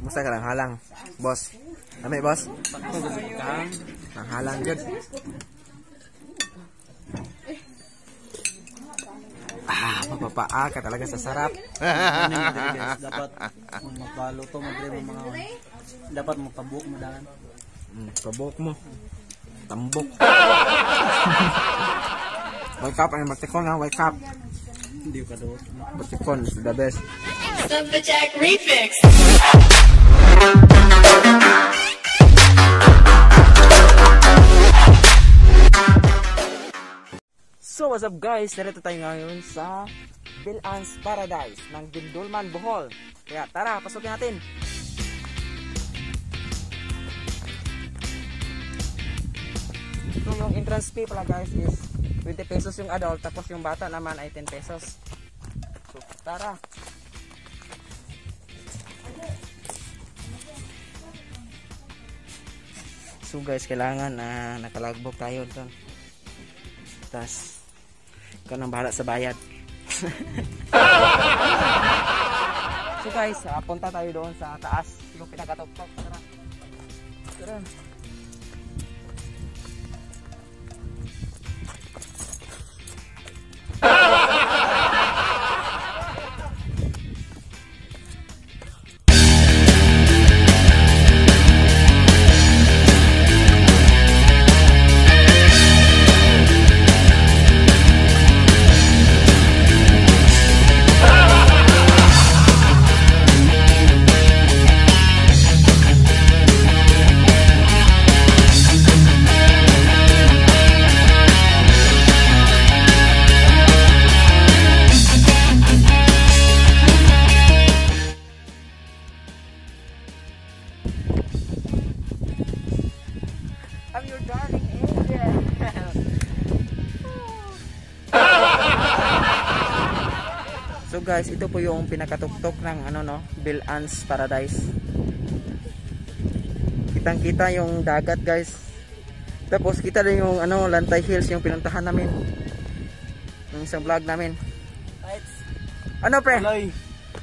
Musta ka lang halang, boss? Lami, boss? Nang halang good. Mapapaa ka talaga sa sarap. Dapat magpaluto mo din mga dapat magpabuok mo daan. Pabuok mo. Tambok. Wake up and magtikon ha, wake up. Hindi ka doon. Magtikon is the best. Jack Refix. So what's up guys, narito tayo ngayon sa Bilan's Paradise ng Dindulman, Bohol. Kaya tara, pasukin natin. So yung entrance fee pala guys is 20 pesos yung adult, tapos yung bata naman ay 10 pesos. So tara. So guys, kailangan na nakalagbog tayo doon. Tapos ikaw nang bahala sa bayad. So guys, punta tayo doon sa taas, yung pinakatok-tok. Tara. Tara. I'm your darling angel. So guys, ito po yung pinakatuktok ng Bilan's Paradise. Kitang-kita yung dagat guys. Tapos kita rin yung Lantay Hills yung pinuntahan namin. Yung isang vlog namin. Ano pre?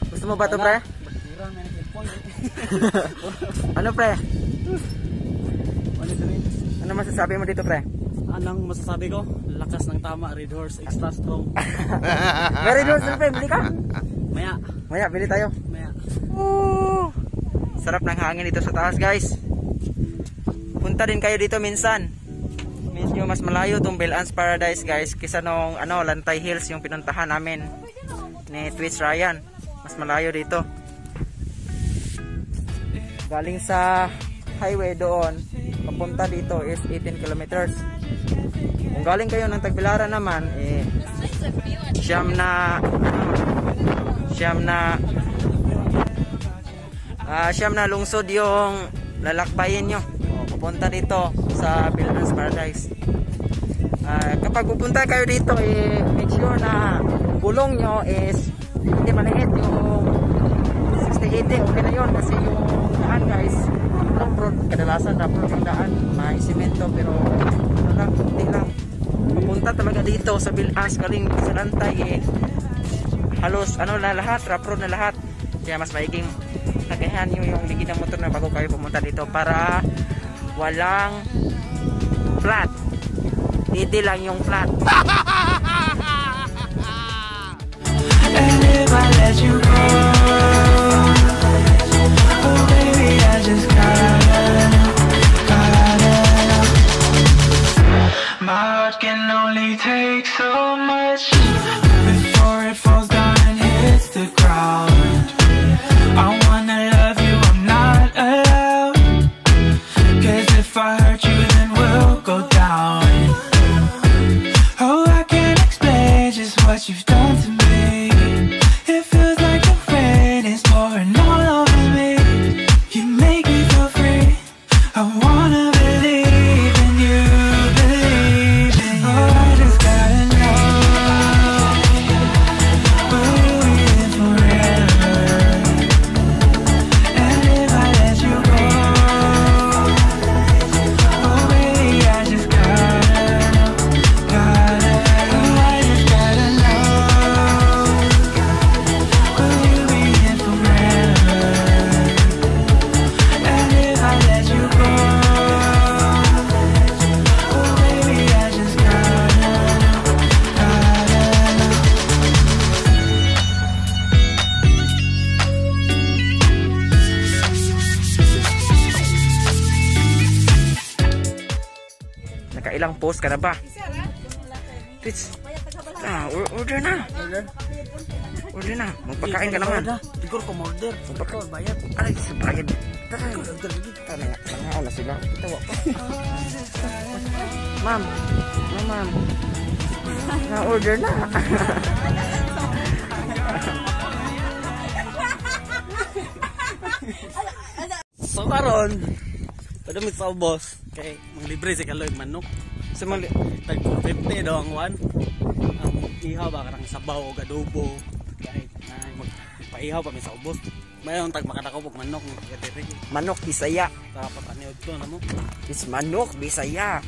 Gusto mo ba ito pre? Ano pre? Ano masasabi mo dito pre? Anong masasabi ko? Lakas ng tama, Red Horse, extra strong. May Red Horse pre, bili ka? Maya, bili tayo. Maya. Sarap ng hangin dito sa taas guys. Punta din kayo dito minsan. Medyo mas malayo tong Bilan's Paradise guys kisa nung Lantay Hills yung pinuntahan namin ni Twitch Ryan. Mas malayo dito. Galing sa highway doon papunta dito is 18 kilometers. Kung galing kayo ng Tagbilaran naman siyam na lungsod yung lalakbayin nyo papunta dito sa Bilan's Paradise. Kapag pupunta kayo dito make sure na gulong nyo is hindi maliit, yung 60-80 okay na yun kasi yung daan guys rough-road, kadalasan rough-road yung daan, may simento pero hindi lang pupunta talaga dito sa Bilan's galing sa Lantay halos na lahat, rough-road na lahat, kaya mas maiging nagahan nyo yung ligid ng motor na bago kayo pumunta dito para walang flat, hindi lang yung flat. And if I let you go, oh baby I just gotta my heart can only take so much before it falls down and hits the ground. I wanna love you, I'm not allowed, 'cause if I hurt you then we'll go down. Oh, I can't explain just what you've done to me. It feels like the rain is ilang post ka na ba? Please. Order na. Order na. Magpakain ka naman. Siguro ko order. Magpakain. Bayad. Ay, sa bayad. Tanga na sila. Tawa pa. Ma'am. Ma'am. Na-order na. So karon, padamit sa ubos kay manglibre si Kaloy manok. Sa mali. Tag 50 daw ang one. Ang ihaw ba karang sabaw o adobo. Kahit magpaihaw pa mi sa ubos. Mayon tag makadakaw og manok ng kadiri. Manok Bisaya. Dapat ani udto na mo. It's manok Bisaya.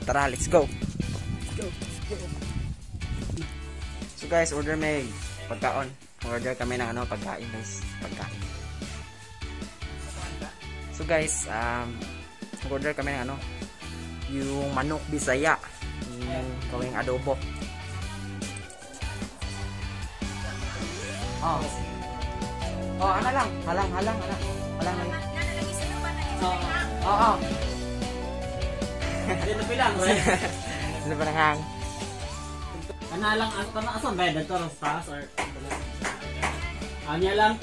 Tara, let's go. So guys, order may pagkaon. Order kami ng pagkain guys. Pagkain. So guys, order kami ng yung manok Bisaya. Yung gawing adobo. Oh, ano lang? Halang lang. Oo. Dito bilang re. Ano ba nang Analang asan ba dito sa taas or anya lang.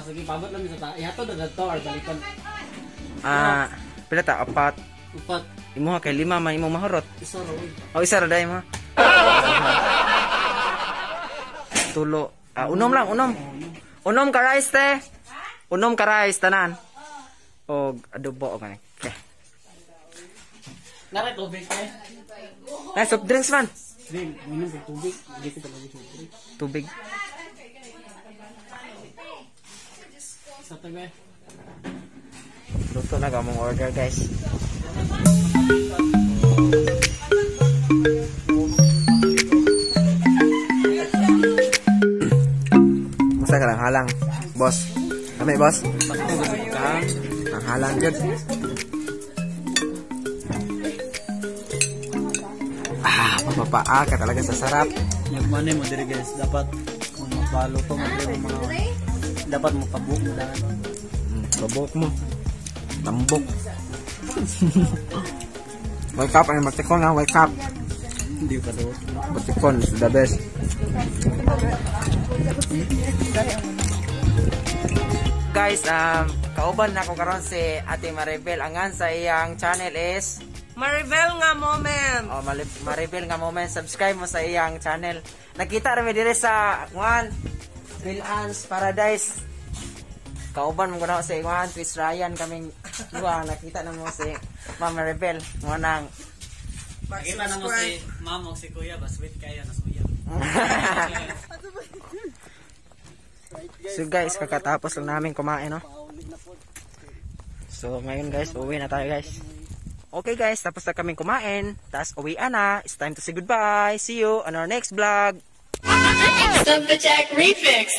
Sige pabot lang sa taas. Ihato na dito or balikan. Pila ta? 4. Upat. Imo kay 5 man imo mahurot. Isa ra oy. Isa ra day mo. Tulo. Unom lang, unom. Unom ka rice te. Unom ka rice tanan. Og adobo og kanay. Okay. Nara tubig kay. Soft drinks man. Din, minum ng tubig. Dito talaga tubig. Tubig. Sa tabi. Luto na gamong order guys. Masa ka lang halang, boss. Kami boss. Ang halang good. Mapapaa ka talaga sa sarap. Yung money mo diri guys, dapat kung magpalo to dapat mo pabuk mo lang. Pabuk mo. Tambok. Wake up ay matikon na, wake up. Hindi pa daw. Matikon is the best. Guys, kauban na ko karon si Ate Maribel. Angan sa iyang channel is Maribel nga moment. Oh, Maribel nga moment. Subscribe mo sa iyang channel. Nakita rin dire sa Philans Paradise. Kauban mo ko na sa iyang Twist Ryan kaming nakita na mo si Ma'am Maribel. Mo nang Kita na mo si Mamo si Kuya, baswit kaya na suya. So guys, kakatapos lang namin kumain, no? So ngayon guys, uwi na tayo guys. Okay guys, tapos na kaming kumain. Tapos uwian na. It's time to say goodbye. See you on our next vlog. Sub the Jack Refix.